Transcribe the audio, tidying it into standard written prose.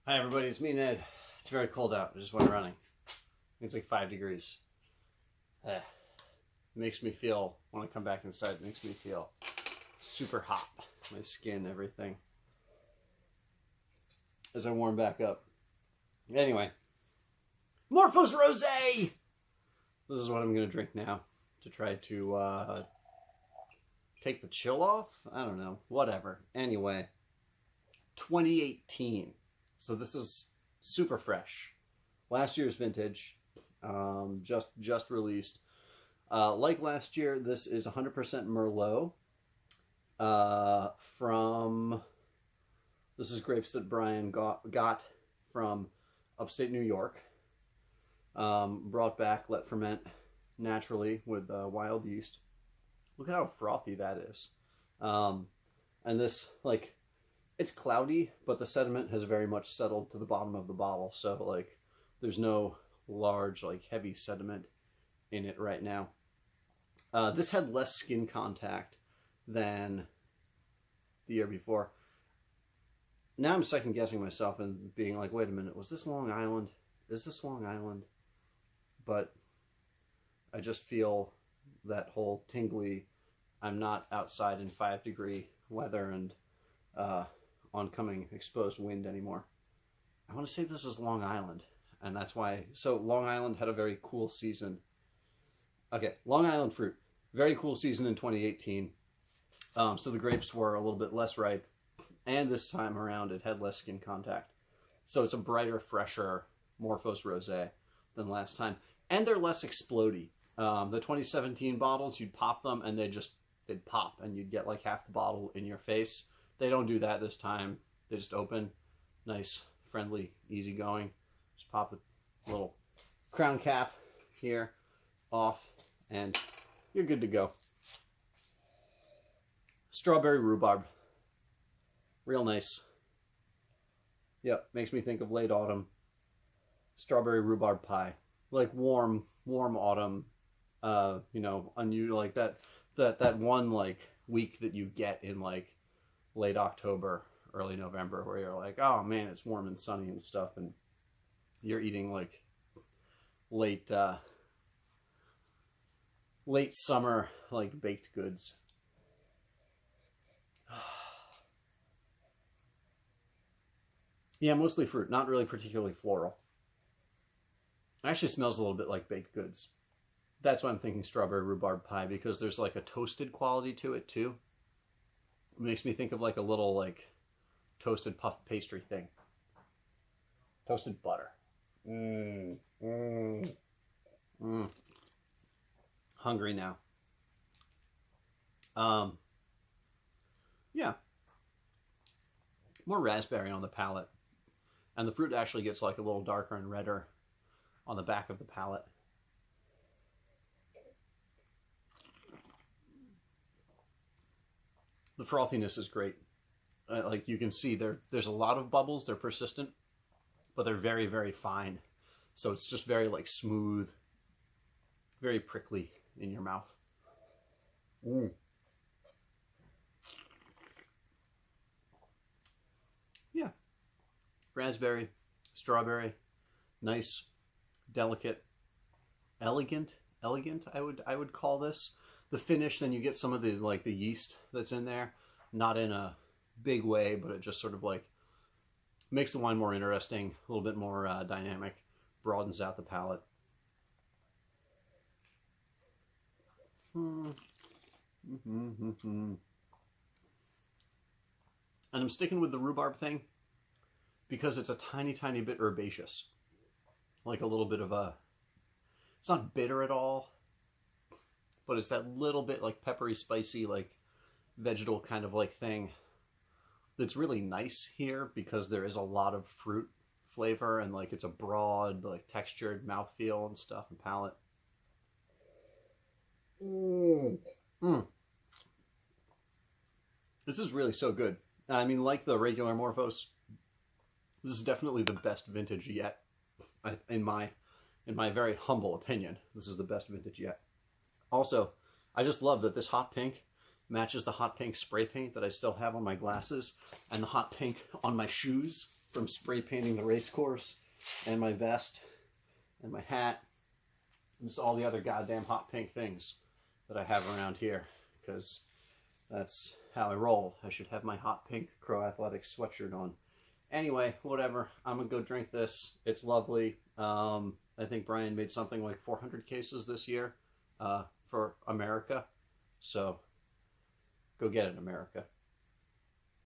Hi everybody, it's me, Ned. It's very cold out. I just went running. It's like 5 degrees. Makes me feel, when I come back inside, it makes me feel super hot. My skin, everything. As I warm back up. Anyway. Morphos Rosé! This is what I'm going to drink now. To try to take the chill off? I don't know. Whatever. Anyway. 2018. So this is super fresh. Last year's vintage, just released. Like last year, this is 100% Merlot. This is grapes that Brian got from upstate New York. Brought back, let ferment naturally with wild yeast. Look at how frothy that is. And this, like, it's cloudy, but the sediment has very much settled to the bottom of the bottle. So, like, there's no large, like, heavy sediment in it right now. This had less skin contact than the year before. Now I'm second guessing myself and being like, wait a minute, was this Long Island? Is this Long Island? But I just feel that whole tingly, I'm not outside in 5-degree weather and oncoming exposed wind anymore. I want to say this is Long Island, and that's why. So Long Island had a very cool season. Okay, Long Island fruit, very cool season in 2018. So the grapes were a little bit less ripe, and this time around it had less skin contact. So it's a brighter, fresher Morphos Rosé than last time, and they're less explodey. The 2017 bottles, you'd pop them and they'd pop, and you'd get like half the bottle in your face. They don't do that this time. They just open, nice, friendly, easygoing. Just pop the little crown cap here off, and you're good to go. Strawberry rhubarb. Real nice. Yep, makes me think of late autumn. Strawberry rhubarb pie. Like warm autumn, you know, unusual, like that one, like, week that you get in, like, late October, early November, where you're like, oh man, it's warm and sunny and stuff, and you're eating, like, late summer, like, baked goods. Yeah, mostly fruit, not really particularly floral. It actually smells a little bit like baked goods. That's why I'm thinking strawberry rhubarb pie, because there's like a toasted quality to it too. It makes me think of like a little, like, toasted puff pastry thing. Toasted butter. Hungry now. Yeah. More raspberry on the palate. And the fruit actually gets like a little darker and redder on the back of the palate. The frothiness is great. Like you can see, there's a lot of bubbles. They're persistent, but they're very, very fine. So it's just very, like, smooth, very prickly in your mouth. Yeah. Raspberry, strawberry, nice, delicate, elegant, I would call this. The finish, then you get some of the, like, the yeast that's in there, not in a big way, but it just sort of, like, makes the wine more interesting, a little bit more dynamic, broadens out the palate. And I'm sticking with the rhubarb thing because it's a tiny, tiny bit herbaceous. Like a little bit of a, it's not bitter at all, but it's that little bit, like, peppery, spicy, like, vegetal kind of, like, thing that's really nice here because there is a lot of fruit flavor and, like, it's a broad, like, textured mouthfeel and stuff and palate. This is really so good. I mean, like the regular Morphos, this is definitely the best vintage yet. In my very humble opinion, this is the best vintage yet. Also, I just love that this hot pink matches the hot pink spray paint that I still have on my glasses and the hot pink on my shoes from spray painting the race course, and my vest, and my hat, and just all the other goddamn hot pink things that I have around here, because that's how I roll. I should have my hot pink Crow Athletics sweatshirt on. Anyway, whatever. I'm gonna go drink this. It's lovely. I think Brian made something like 400 cases this year for America. So go get it, America.